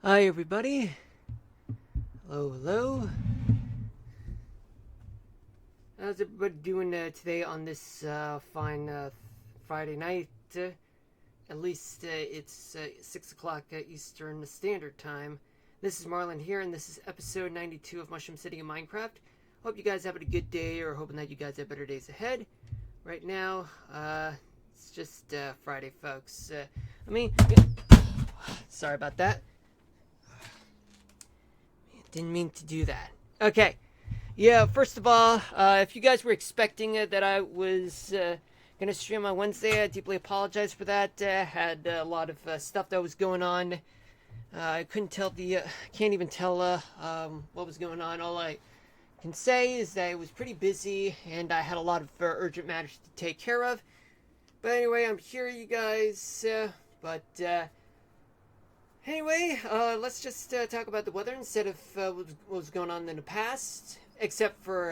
Hi, everybody. Hello, hello. How's everybody doing today on this fine Friday night? At least it's 6 o'clock Eastern Standard Time. This is Marlon here, and this is episode 92 of Mushroom City in Minecraft. Hope you guys having a good day, or hoping that you guys have better days ahead. Right now, it's just Friday, folks. Sorry about that. Didn't mean to do that. Okay. Yeah, first of all, if you guys were expecting that I was going to stream on Wednesday, I deeply apologize for that. Had a lot of stuff that was going on. I couldn't tell can't even tell what was going on. All I can say is that it was pretty busy and I had a lot of urgent matters to take care of. But anyway, I'm here, you guys. Anyway, let's just talk about the weather instead of what was going on in the past, except for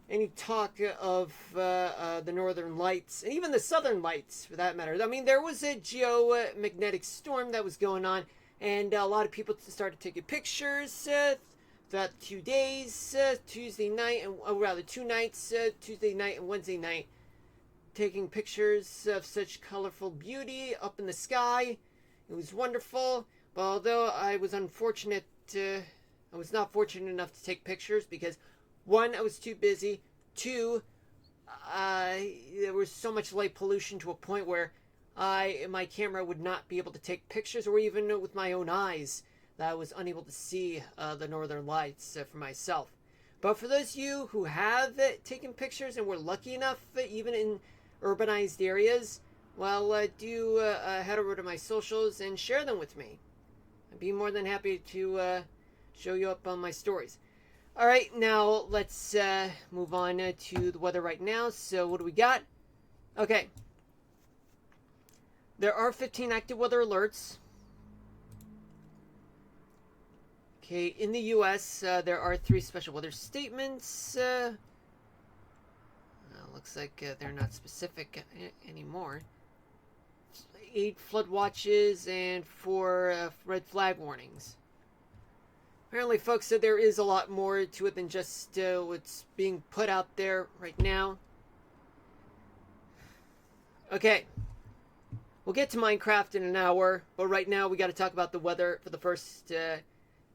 any talk of the northern lights, and even the southern lights, for that matter. I mean, there was a geomagnetic storm that was going on, and a lot of people started taking pictures throughout 2 days, Tuesday night, and rather 2 nights, Tuesday night and Wednesday night, taking pictures of such colorful beauty up in the sky. It was wonderful, but although I was unfortunate, I was not fortunate enough to take pictures because, one, I was too busy. Two, there was so much light pollution to a point where my camera would not be able to take pictures, or even with my own eyes, that I was unable to see the northern lights for myself. But for those of you who have taken pictures and were lucky enough, even in urbanized areas, well, do head over to my socials and share them with me. I'd be more than happy to show you up on my stories. Alright, now let's move on to the weather right now. So what do we got? Okay. There are 15 active weather alerts. Okay, in the US, there are 3 special weather statements. Looks like they're not specific anymore. 8 flood watches and 4 red flag warnings. Apparently, folks, so there is a lot more to it than just what's being put out there right now. Okay. We'll get to Minecraft in an hour, but right now we got to talk about the weather for the first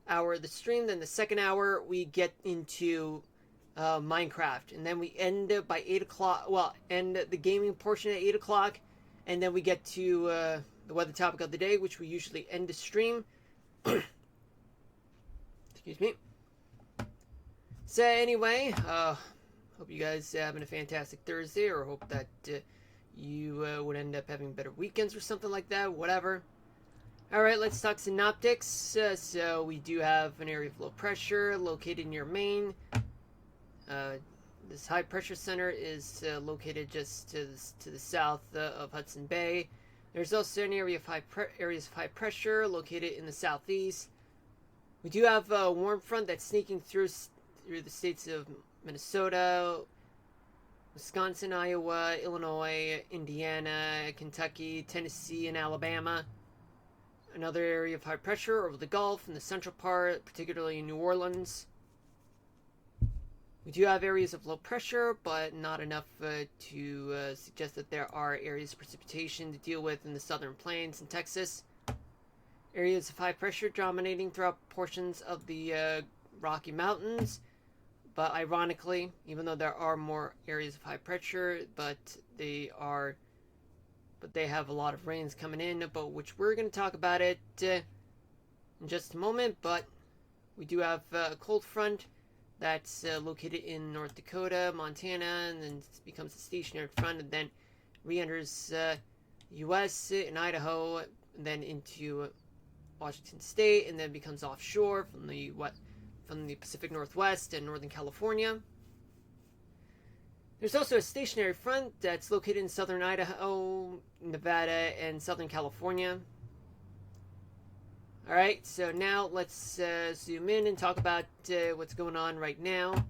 hour of the stream. Then the second hour, we get into Minecraft. And then we end by 8 o'clock. Well, end the gaming portion at 8 o'clock. And then we get to the weather topic of the day, which we usually end the stream. Excuse me. So anyway, hope you guys are having a fantastic Thursday, or hope that you would end up having better weekends or something like that, whatever. Alright, let's talk synoptics. So we do have an area of low pressure located near Maine. This high pressure center is located just to the south of Hudson Bay. There's also an area of areas of high pressure located in the southeast. We do have a warm front that's sneaking through the states of Minnesota, Wisconsin, Iowa, Illinois, Indiana, Kentucky, Tennessee, and Alabama. Another area of high pressure over the Gulf in the central part, particularly in New Orleans. We do have areas of low pressure, but not enough to suggest that there are areas of precipitation to deal with in the southern plains in Texas. Areas of high pressure dominating throughout portions of the Rocky Mountains. But ironically, even though there are more areas of high pressure, but they have a lot of rains coming in, but which we're going to talk about it in just a moment. But we do have a cold front that's located in North Dakota, Montana, and then becomes a stationary front, and then re-enters U.S. in Idaho, and then into Washington State, and then becomes offshore from the Pacific Northwest and Northern California. There's also a stationary front that's located in southern Idaho, Nevada, and Southern California. Alright, so now let's zoom in and talk about what's going on right now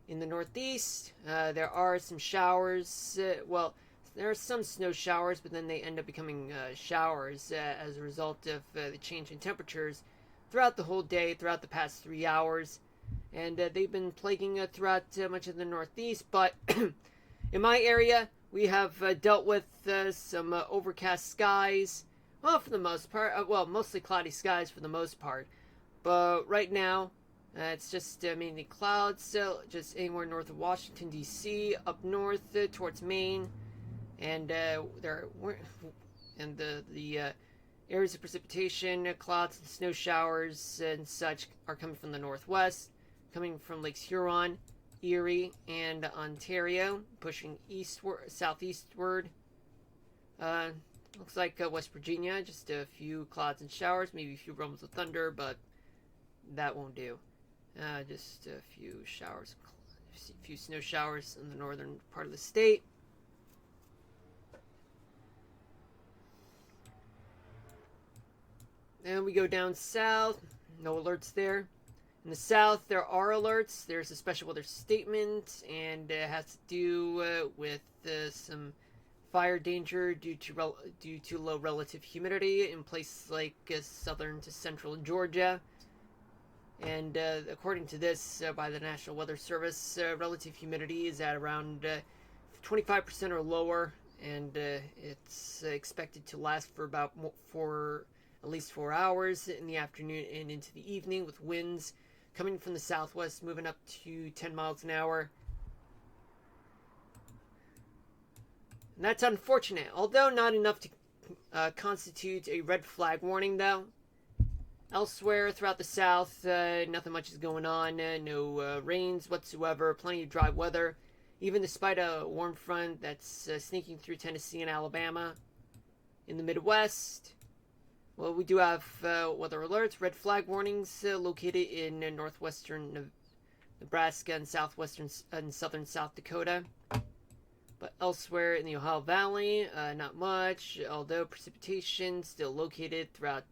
in the Northeast. There are some showers. there are some snow showers, but then they end up becoming showers as a result of the change in temperatures throughout the whole day, throughout the past 3 hours. And they've been plaguing throughout much of the Northeast. But in my area, we have dealt with some overcast skies. Well, for the most part, mostly cloudy skies for the most part. But right now, it's just mainly clouds, just anywhere north of Washington, D.C., up north towards Maine. And the areas of precipitation, clouds and snow showers and such are coming from the northwest, coming from Lakes Huron, Erie, and Ontario, pushing southeastward. Looks like West Virginia, just a few clouds and showers, maybe a few rumbles of thunder, but that won't do. Just a few showers, a few snow showers in the northern part of the state. And we go down south, no alerts there. In the south, there are alerts. There's a special weather statement, and it has to do with some fire danger due to low relative humidity in places like southern to central Georgia. And according to this, by the National Weather Service, relative humidity is at around 25% or lower, and it's expected to last for at least 4 hours in the afternoon and into the evening, with winds coming from the southwest moving up to 10 miles an hour. And that's unfortunate, although not enough to constitute a red flag warning, though. Elsewhere throughout the south, nothing much is going on. No rains whatsoever. Plenty of dry weather, even despite a warm front that's sneaking through Tennessee and Alabama. In the Midwest, well, we do have weather alerts, red flag warnings located in northwestern Nebraska and southwestern and southern South Dakota. But elsewhere in the Ohio Valley, not much, although precipitation still located throughout.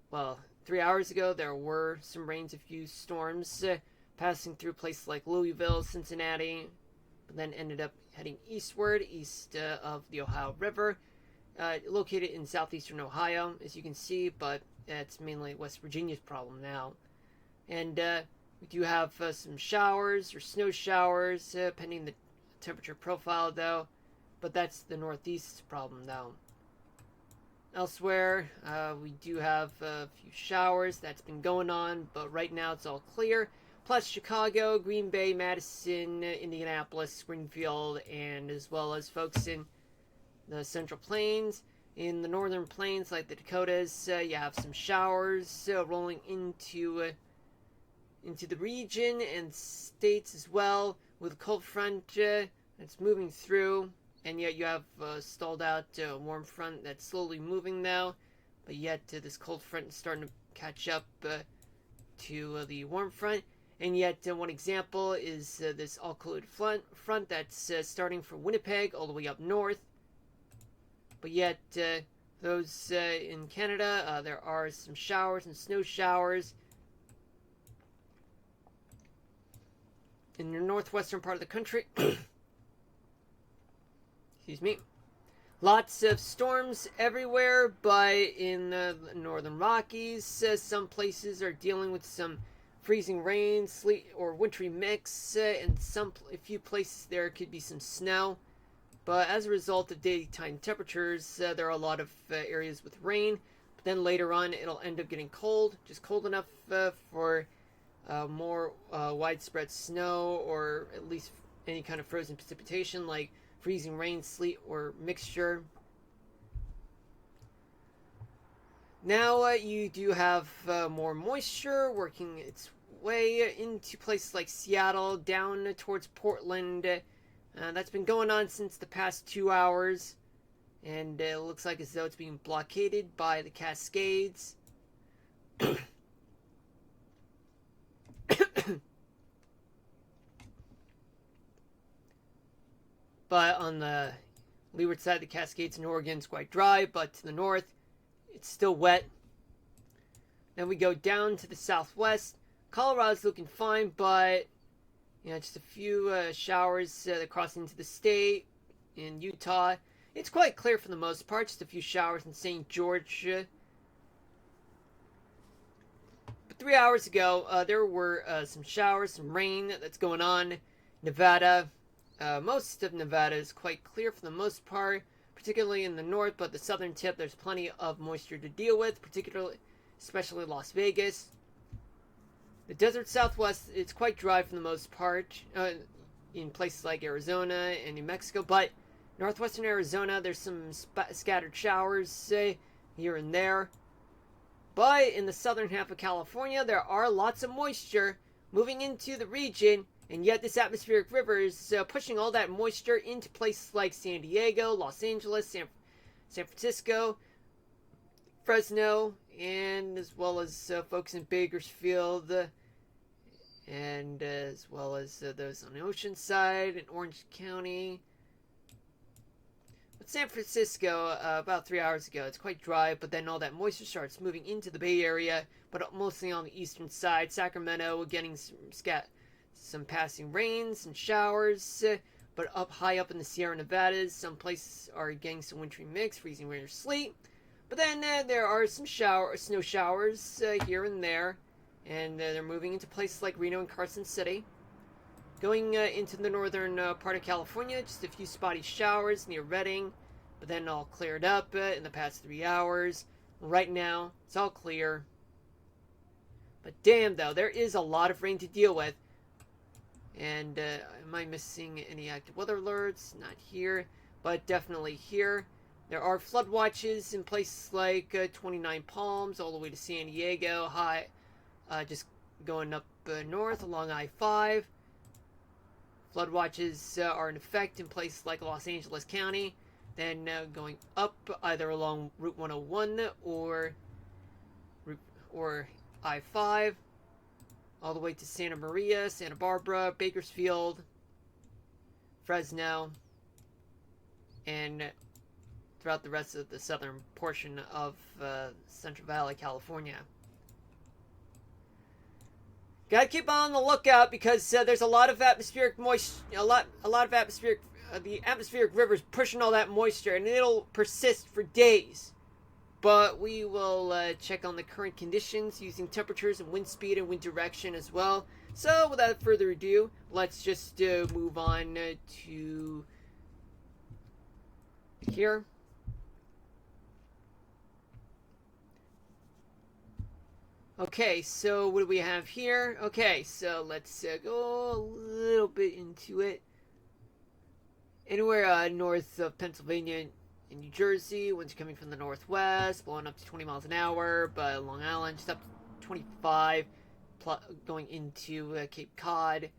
Well, 3 hours ago, there were some rains, a few storms passing through places like Louisville, Cincinnati, but then ended up heading eastward, east of the Ohio River, located in southeastern Ohio, as you can see, but it's mainly West Virginia's problem now. And we do have some showers or snow showers, pending the temperature profile, though, but that's the Northeast's problem, though. Elsewhere, we do have a few showers that's been going on, but right now it's all clear. Plus Chicago, Green Bay, Madison, Indianapolis, Springfield, and as well as folks in the Central Plains. In the Northern Plains, like the Dakotas, you have some showers rolling into the region and states as well, with a cold front that's moving through. And yet you have stalled out warm front that's slowly moving now. But yet this cold front is starting to catch up to the warm front. And yet one example is this all-cold front that's starting from Winnipeg all the way up north. But yet those in Canada, there are some showers and snow showers. In the northwestern part of the country... Excuse me. Lots of storms everywhere, but in the northern Rockies, some places are dealing with some freezing rain, sleet, or wintry mix, and a few places there could be some snow. But as a result of daytime temperatures, there are a lot of areas with rain. But then later on, it'll end up getting cold, just cold enough for more widespread snow, or at least any kind of frozen precipitation, like freezing rain, sleet, or mixture. Now you do have more moisture working its way into places like Seattle, down towards Portland. That's been going on since the past 2 hours, and it looks like as though it's being blockaded by the Cascades. But on the leeward side of the Cascades in Oregon, it's quite dry, but to the north, it's still wet. Then we go down to the southwest. Colorado's looking fine, but just a few showers that cross into the state. in Utah. It's quite clear for the most part, just a few showers in St. George. But 3 hours ago, there were some showers, some rain that's going on. Nevada, most of Nevada is quite clear for the most part, particularly in the north, but the southern tip, there's plenty of moisture to deal with, especially Las Vegas. The desert southwest, it's quite dry for the most part, in places like Arizona and New Mexico, but northwestern Arizona, there's some scattered showers here and there. But in the southern half of California, there are lots of moisture moving into the region, and yet this atmospheric river is pushing all that moisture into places like San Diego, Los Angeles, San Francisco, Fresno, and as well as folks in Bakersfield, and as well as those on the Oceanside and Orange County. But San Francisco, about 3 hours ago, it's quite dry, but then all that moisture starts moving into the Bay Area, but mostly on the eastern side. Sacramento getting some passing rains and showers, but high up in the Sierra Nevadas, some places are getting some wintry mix, freezing rain or sleet. But then there are some snow showers here and there, and they're moving into places like Reno and Carson City. Going into the northern part of California, just a few spotty showers near Redding, but then all cleared up in the past 3 hours. Right now, it's all clear. But damn, though, there is a lot of rain to deal with. And am I missing any active weather alerts? Not here, but definitely here. There are flood watches in places like 29 Palms all the way to San Diego, just going up north along I-5. Flood watches are in effect in places like Los Angeles County, then going up either along Route 101 or I-5, all the way to Santa Maria, Santa Barbara, Bakersfield, Fresno, and throughout the rest of the southern portion of Central Valley, California. Gotta keep on the lookout because there's a lot of atmospheric moisture, the atmospheric river's pushing all that moisture, and it'll persist for days. But we will check on the current conditions using temperatures and wind speed and wind direction as well. So without further ado, let's just move on to here. Okay, so what do we have here? Okay, so let's go a little bit into it. Anywhere north of Pennsylvania and New Jersey, winds coming from the northwest, blowing up to 20 miles an hour, but Long Island just up to 25, going into Cape Cod.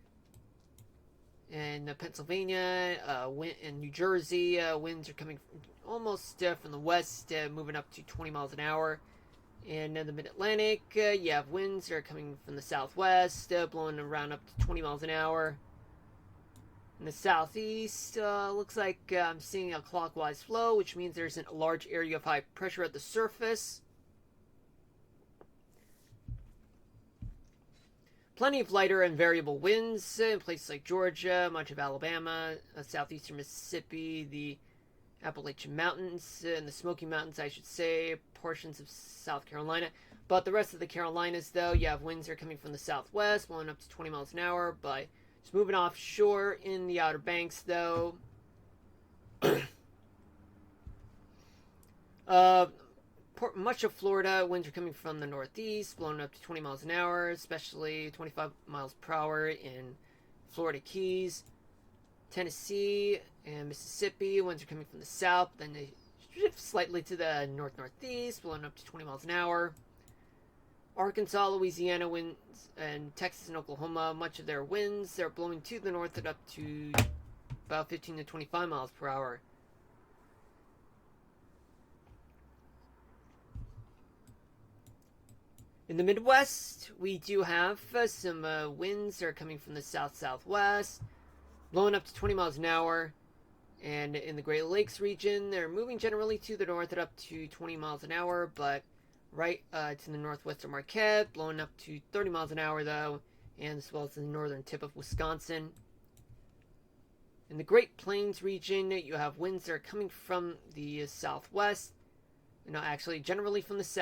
And Pennsylvania, and New Jersey, winds are coming almost from the west, moving up to 20 miles an hour. And in the mid-Atlantic, you have winds that are coming from the southwest, blowing around up to 20 miles an hour. In the southeast, looks like I'm seeing a clockwise flow, which means there's a large area of high pressure at the surface. Plenty of lighter and variable winds in places like Georgia, much of Alabama, southeastern Mississippi, the Appalachian Mountains, and the Smoky Mountains, I should say, portions of South Carolina. But the rest of the Carolinas, though, you have winds that are coming from the southwest, blowing up to 20 miles an hour, but just moving offshore in the Outer Banks, though. Much of Florida, winds are coming from the northeast, blowing up to 20 miles an hour, especially 25 miles per hour in Florida Keys. Tennessee and Mississippi, winds are coming from the south, then they shift slightly to the north-northeast, blowing up to 20 miles an hour. Arkansas, Louisiana winds, and Texas and Oklahoma, much of their winds, they're blowing to the north at up to about 15 to 25 miles per hour. In the Midwest, we do have some winds that are coming from the south-southwest, blowing up to 20 miles an hour. And in the Great Lakes region, they're moving generally to the north at up to 20 miles an hour, but right to the northwest of Marquette, blowing up to 30 miles an hour, though, and as well as the northern tip of Wisconsin. In the Great Plains region, you have winds that are coming from the southwest. Actually, generally from the south.